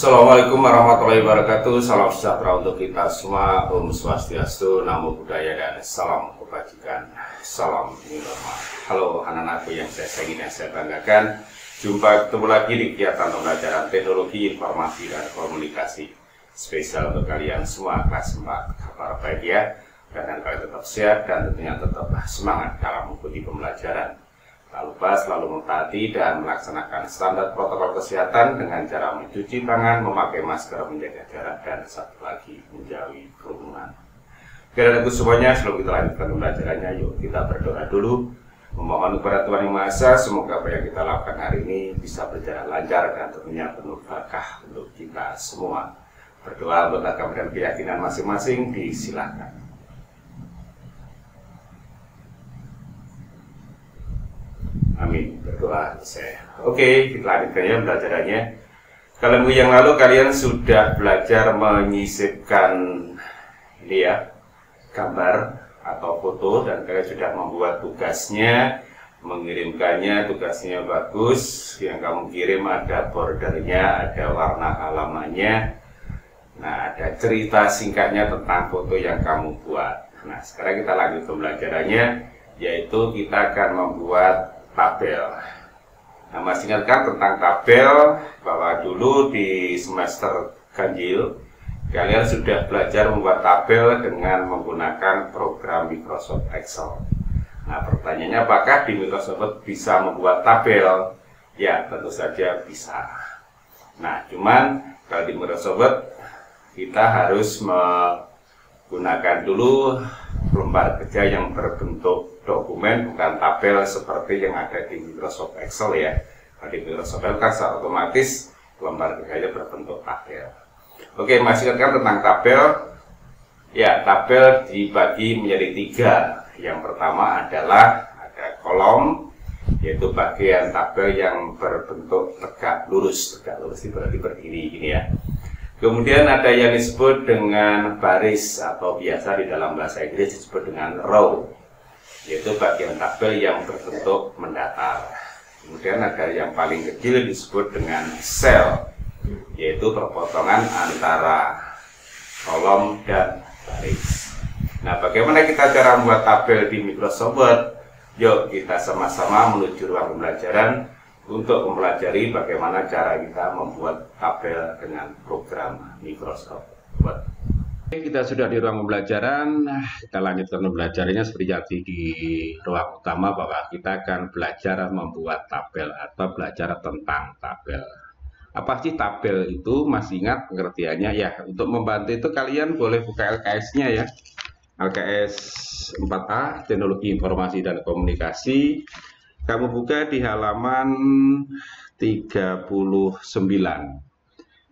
Assalamualaikum warahmatullahi wabarakatuh. Salam sejahtera untuk kita semua. Om Swastiastu, Namo Buddhaya, dan salam kebajikan. Salam new normal. Halo anak-anakku yang saya sayangi dan saya banggakan. Jumpa ketemu lagi di kegiatan pembelajaran teknologi informasi dan komunikasi spesial untuk kalian semua kelas 4. Kabar baik ya, dan kalian tetap sehat dan tentunya tetap semangat dalam mengikuti pembelajaran. Tak lupa selalu mentaati dan melaksanakan standar protokol kesehatan dengan cara mencuci tangan, memakai masker, menjaga jarak, dan satu lagi menjauhi kerumunan. Oke, dan itu semuanya. Sebelum kita lanjutkan pembelajarannya, yuk kita berdoa dulu. Memohon kepada Tuhan Yang Maha Esa, semoga apa yang kita lakukan hari ini bisa berjalan lancar dan tentunya penuh berkah untuk kita semua. Berdoa untuk agama dan keyakinan masing-masing, disilakan. Amin. Berdoa saya. Oke, kita lanjutkan ya pembelajarannya. Kalau minggu yang lalu kalian sudah belajar menyisipkan ini ya, gambar atau foto, dan kalian sudah membuat tugasnya, mengirimkannya. Tugasnya bagus, yang kamu kirim ada bordernya, ada warna halamannya, nah ada cerita singkatnya tentang foto yang kamu buat. Nah sekarang kita lanjut pembelajarannya, yaitu kita akan membuat tabel. Nah, masih ingatkan tentang tabel bahwa dulu di semester ganjil kalian sudah belajar membuat tabel dengan menggunakan program Microsoft Excel. Nah, pertanyaannya apakah di Microsoft Word bisa membuat tabel? Ya, tentu saja bisa. Nah, cuman kalau di Microsoft Word kita harus menggunakan dulu lembar kerja yang berbentuk dokumen, bukan tabel seperti yang ada di Microsoft Excel ya. Kalau di Microsoft Excel kan secara otomatis lembar kerjanya berbentuk tabel. Oke, masih ingatkan tentang tabel. Ya, tabel dibagi menjadi 3. Yang pertama adalah ada kolom, yaitu bagian tabel yang berbentuk tegak lurus. Tegak lurus itu berarti berdiri gini ya. Kemudian ada yang disebut dengan baris, atau biasa di dalam bahasa Inggris disebut dengan row, yaitu bagian tabel yang berbentuk mendatar. Kemudian ada yang paling kecil disebut dengan cell, yaitu perpotongan antara kolom dan baris. Nah, bagaimana kita cara membuat tabel di Microsoft Word? Yuk kita sama-sama menuju ruang pembelajaran untuk mempelajari bagaimana cara kita membuat tabel dengan program Microsoft Word. Kita sudah di ruang pembelajaran, kita lanjutkan pembelajarannya seperti yang di ruang utama, bahwa kita akan belajar membuat tabel atau belajar tentang tabel. Apa sih tabel itu? Masih ingat pengertiannya ya? Untuk membantu itu kalian boleh buka LKS-nya ya. LKS 4A, Teknologi Informasi dan Komunikasi. Kamu buka di halaman 39.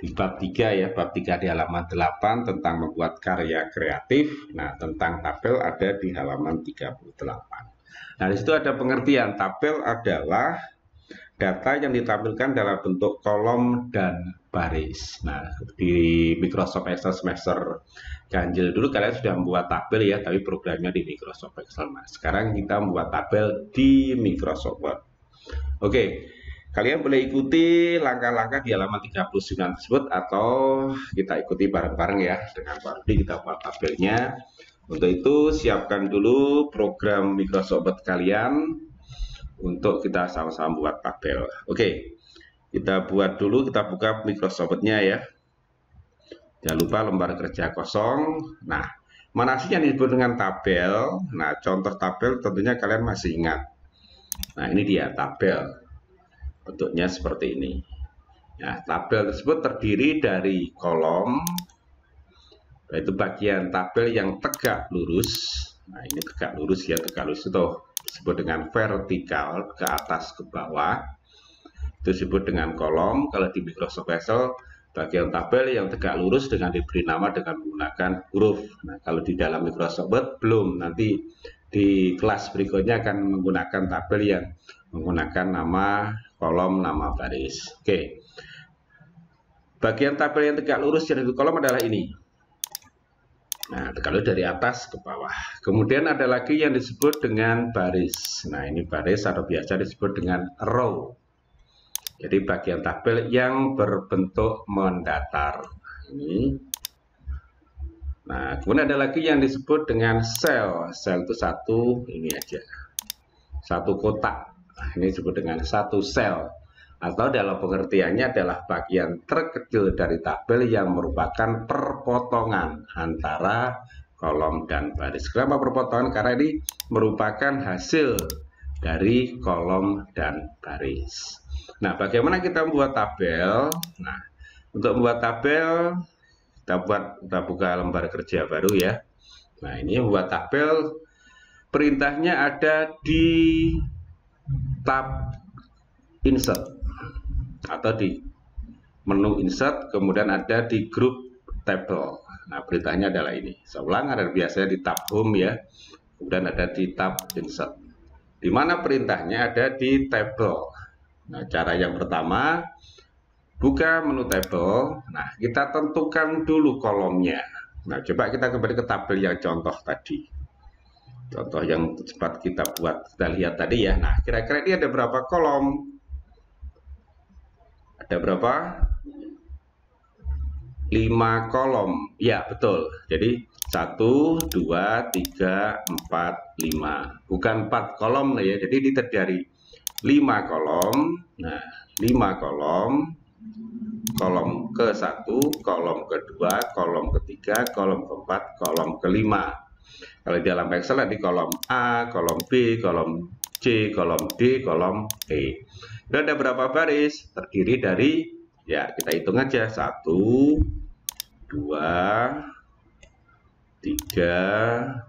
Di bab 3 ya, bab 3 di halaman 8 tentang membuat karya kreatif. Nah, tentang tabel ada di halaman 38. Nah, di situ ada pengertian. Tabel adalah data yang ditampilkan dalam bentuk kolom dan baris. Nah, di Microsoft Excel semester ganjil dulu kalian sudah membuat tabel ya, tapi programnya di Microsoft Excel. Nah, sekarang kita membuat tabel di Microsoft Word. Oke. Kalian boleh ikuti langkah-langkah di halaman 39 tersebut, atau kita ikuti bareng-bareng ya dengan Pak Rudi, kita buat tabelnya. Untuk itu siapkan dulu program Microsoft Word kalian untuk kita sama-sama buat tabel. Oke, kita buat dulu, kita buka Microsoft Word-nya ya. Jangan lupa lembar kerja kosong. Nah, mana sih yang disebut dengan tabel? Nah, contoh tabel tentunya kalian masih ingat. Nah, ini dia tabel. Bentuknya seperti ini. Nah, tabel tersebut terdiri dari kolom, yaitu bagian tabel yang tegak lurus. Nah, ini tegak lurus ya, tegak lurus itu disebut dengan vertikal, ke atas ke bawah. Itu disebut dengan kolom. Kalau di Microsoft Excel, bagian tabel yang tegak lurus dengan diberi nama dengan menggunakan huruf. Nah, kalau di dalam Microsoft Word belum, nanti di kelas berikutnya akan menggunakan tabel yang menggunakan nama kolom, nama baris. Oke. Bagian tabel yang tegak lurus yang di kolom adalah ini. Nah, tegak lurus dari atas ke bawah. Kemudian ada lagi yang disebut dengan baris. Nah, ini baris atau biasa disebut dengan row. Jadi bagian tabel yang berbentuk mendatar ini. Nah, kemudian ada lagi yang disebut dengan sel. Sel itu satu, ini aja, satu kotak. Nah, ini disebut dengan satu sel, atau dalam pengertiannya adalah bagian terkecil dari tabel yang merupakan perpotongan antara kolom dan baris. Kenapa perpotongan? Karena ini merupakan hasil dari kolom dan baris. Nah, bagaimana kita membuat tabel? Nah, untuk membuat tabel, kita buka lembar kerja baru ya. Nah, ini membuat tabel, perintahnya ada di tab insert atau di menu insert, kemudian ada di group table. Nah, perintahnya adalah ini. Saya ulang, ada biasanya di tab home ya, kemudian ada di tab insert. Di mana perintahnya ada di table. Nah, cara yang pertama, buka menu table. Nah, kita tentukan dulu kolomnya. Nah, coba kita kembali ke tabel yang contoh tadi. Contoh yang sempat kita buat, kita lihat tadi ya. Nah, kira-kira ini ada berapa kolom? Ada berapa? 5 kolom. Ya, betul. Jadi 1, 2, 3, 4, 5. Bukan 4 kolom ya. Jadi ini terdiri dari 5 kolom. Nah, 5 kolom. Kolom ke-1, kolom kedua, kolom ketiga, kolom keempat, kolom kelima. Kalau di dalam Excel di kolom A, kolom B, kolom C, kolom D, kolom E. Dan ada berapa baris? Terdiri dari, ya kita hitung aja, 1, 2, 3,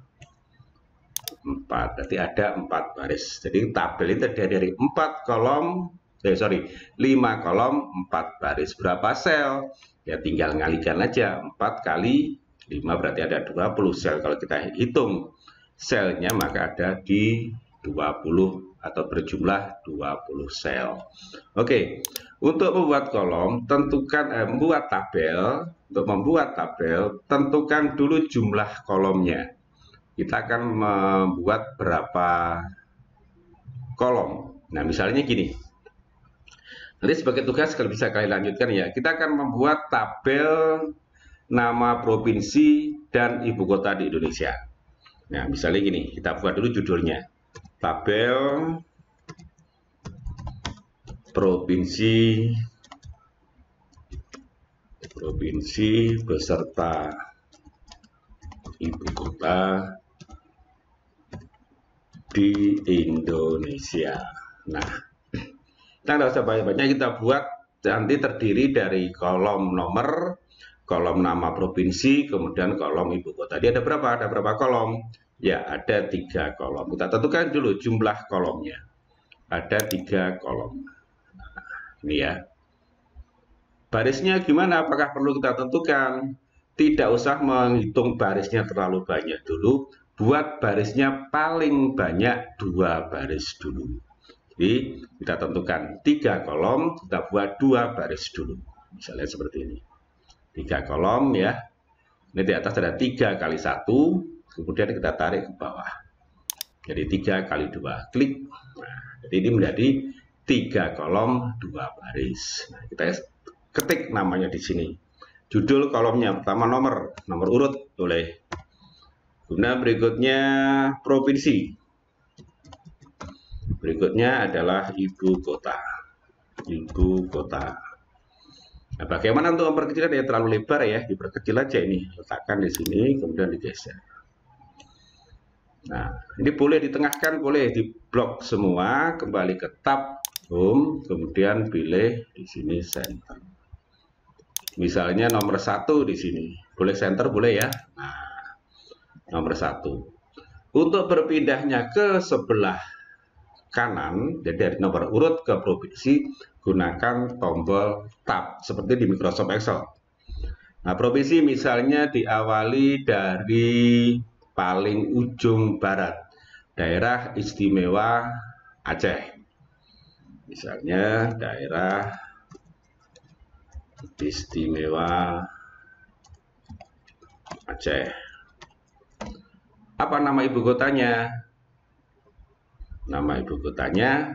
4. Berarti ada 4 baris. Jadi tabel ini terdiri dari 4 kolom. 5 kolom, 4 baris. Berapa sel? Ya tinggal ngalikan aja, 4 kali 5 berarti ada 20 sel. Kalau kita hitung selnya maka ada di 20 atau berjumlah 20 sel. Oke, untuk membuat kolom tentukan membuat tabel. Untuk membuat tabel tentukan dulu jumlah kolomnya. Kita akan membuat berapa kolom. Nah, misalnya gini. Nanti sebagai tugas kalau bisa kalian lanjutkan ya, kita akan membuat tabel nama provinsi dan ibu kota di Indonesia. Nah, misalnya gini, kita buat dulu judulnya. Tabel provinsi beserta ibu kota di Indonesia. Nah, kita nggak usah banyak-banyak, kita buat nanti terdiri dari kolom nomor, kolom nama provinsi, kemudian kolom ibu kota. Dia ada berapa? Ada berapa kolom? Ya, ada 3 kolom. Kita tentukan dulu jumlah kolomnya. Ada 3 kolom. Nah, ini ya. Barisnya gimana? Apakah perlu kita tentukan? Tidak usah menghitung barisnya terlalu banyak dulu. Buat barisnya paling banyak 2 baris dulu. Jadi kita tentukan 3 kolom, kita buat 2 baris dulu. Misalnya seperti ini. 3 kolom ya. Ini di atas ada 3 kali 1, kemudian kita tarik ke bawah. Jadi 3 kali 2, klik. Nah, jadi ini menjadi 3 kolom, 2 baris. Nah, kita ketik namanya di sini. Judul kolomnya pertama nomor urut boleh. Kemudian berikutnya provinsi. Berikutnya adalah ibu kota. Ibu kota. Nah, bagaimana untuk memperkecil? Ya terlalu lebar ya, diperkecil aja ini. Letakkan di sini, kemudian digeser. Nah, ini boleh ditengahkan, boleh di blok semua. Kembali ke tab home, kemudian pilih di sini center. Misalnya nomor 1 di sini, boleh center, boleh ya. Nah, nomor 1. Untuk berpindahnya ke sebelah kanan, jadi dari nomor urut ke provinsi, gunakan tombol tab seperti di Microsoft Excel. Nah, provinsi misalnya diawali dari paling ujung barat, daerah istimewa Aceh. Misalnya daerah istimewa Aceh. Apa nama ibu kotanya? Nama ibu kotanya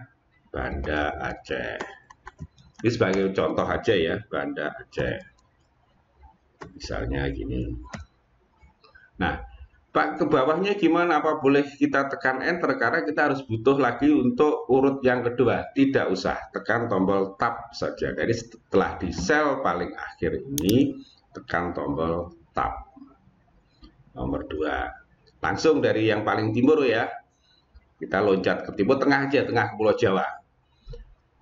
Banda Aceh. Ini sebagai contoh aja ya, Banda Aceh. Misalnya gini. Nah, Pak, ke bawahnya gimana? Apa boleh kita tekan enter? Karena kita harus butuh lagi untuk urut yang kedua. Tidak usah, tekan tombol tab saja. Jadi setelah di sel paling akhir ini, tekan tombol tab. Nomor 2. Langsung dari yang paling timur ya. Kita loncat ke timur tengah aja, tengah Pulau Jawa.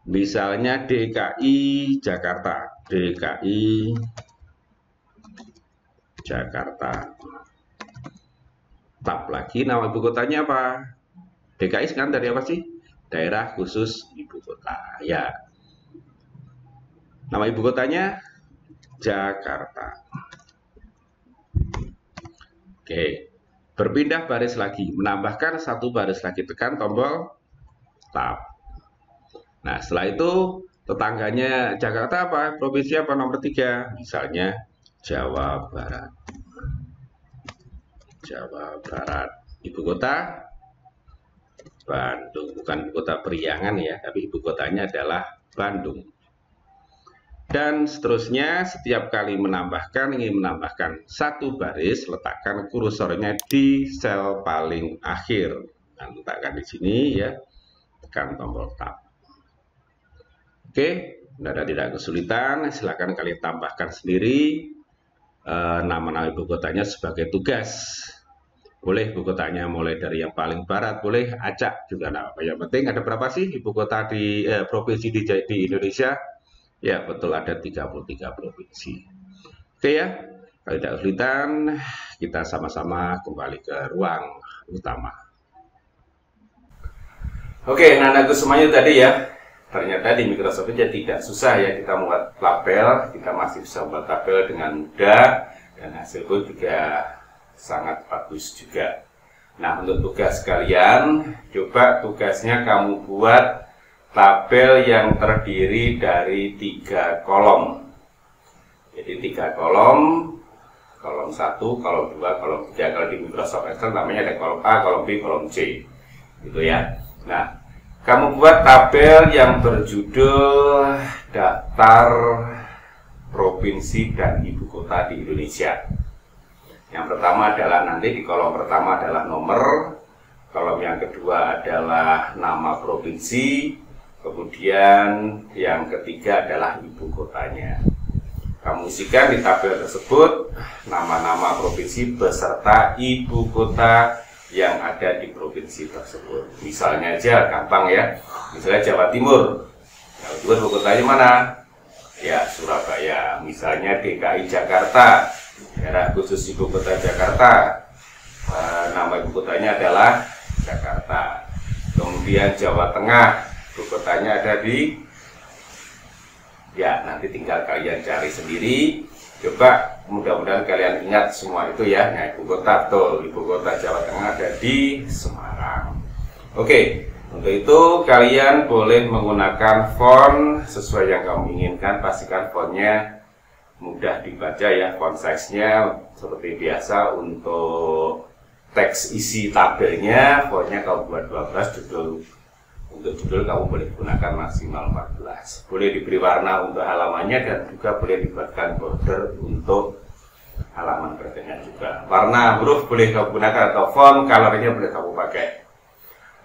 Misalnya DKI Jakarta. DKI Jakarta. Tab lagi, nama ibu kotanya apa? DKI kan dari apa sih? Daerah khusus ibu kota. Ya. Nama ibu kotanya Jakarta. Oke. Berpindah baris lagi, menambahkan satu baris lagi, tekan tombol tab. Nah, setelah itu tetangganya Jakarta apa? Provinsi apa nomor 3? Misalnya Jawa Barat. Jawa Barat. Ibu kota Bandung, bukan ibu kota Priangan ya, tapi ibu kotanya adalah Bandung. Dan seterusnya, setiap kali ingin menambahkan satu baris, letakkan kursornya di sel paling akhir. Nah, letakkan di sini ya, tekan tombol tab. Oke, tidak kesulitan, silakan kalian tambahkan sendiri nama-nama ibu kotanya sebagai tugas. Boleh ibu kotanya mulai dari yang paling barat, boleh acak juga. Nah, yang penting ada berapa sih ibu kota di provinsi di Indonesia? Ya, betul, ada 33 provinsi. Oke ya, kalau tidak kesulitan, kita sama-sama kembali ke ruang utama. Oke, nah semuanya tadi ya. Ternyata di Microsoft Edge tidak susah ya kita membuat tabel, kita masih bisa membuat tabel dengan mudah dan hasil pun juga sangat bagus juga. Nah, untuk tugas kalian, coba tugasnya kamu buat tabel yang terdiri dari 3 kolom. Jadi 3 kolom, kolom 1, kolom 2, kolom 3. Kalau di Microsoft Excel namanya ada kolom A, kolom B, kolom C. Gitu ya. Nah, kamu buat tabel yang berjudul daftar provinsi dan ibu kota di Indonesia. Yang pertama adalah nanti di kolom pertama adalah nomor, kolom yang kedua adalah nama provinsi, kemudian yang ketiga adalah ibu kotanya. Kamu isikan di tabel tersebut nama-nama provinsi beserta ibu kota yang ada di provinsi tersebut. Misalnya aja gampang ya, misalnya Jawa Timur. Jawa Timur ibu kotanya mana? Ya, Surabaya. Misalnya DKI Jakarta, daerah khusus ibu kota Jakarta. Nama ibu kotanya adalah Jakarta. Kemudian Jawa Tengah, ibu kotanya ada di, ya nanti tinggal kalian cari sendiri. Coba mudah-mudahan kalian ingat semua itu ya. Nah, ibu kota, betul, ibu kota Jawa Tengah ada di Semarang. Oke, untuk itu kalian boleh menggunakan font sesuai yang kamu inginkan. Pastikan fontnya mudah dibaca ya, font size-nya seperti biasa. Untuk teks isi tabelnya, fontnya kamu buat 12, judul. Untuk judul kamu boleh gunakan maksimal 14. Boleh diberi warna untuk halamannya dan juga boleh dibuatkan border untuk halaman berikutnya juga. Warna huruf boleh kamu gunakan atau font colornya boleh kamu pakai.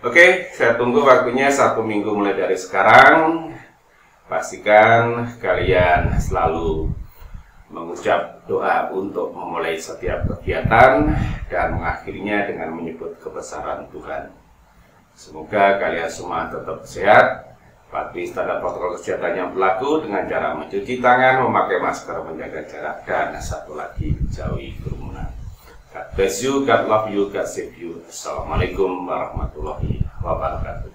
Oke, saya tunggu waktunya 1 minggu mulai dari sekarang. Pastikan kalian selalu mengucap doa untuk memulai setiap kegiatan dan mengakhirinya dengan menyebut kebesaran Tuhan. Semoga kalian semua tetap sehat, patuhi standar protokol kesehatan yang berlaku dengan cara mencuci tangan, memakai masker, menjaga jarak, dan satu lagi, jauhi kerumunan. God bless you, God love you, God save you. Assalamualaikum warahmatullahi wabarakatuh.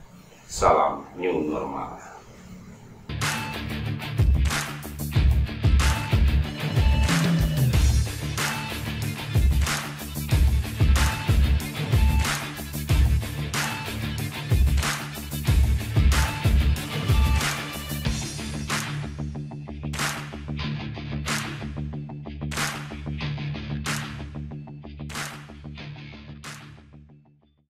Salam new normal.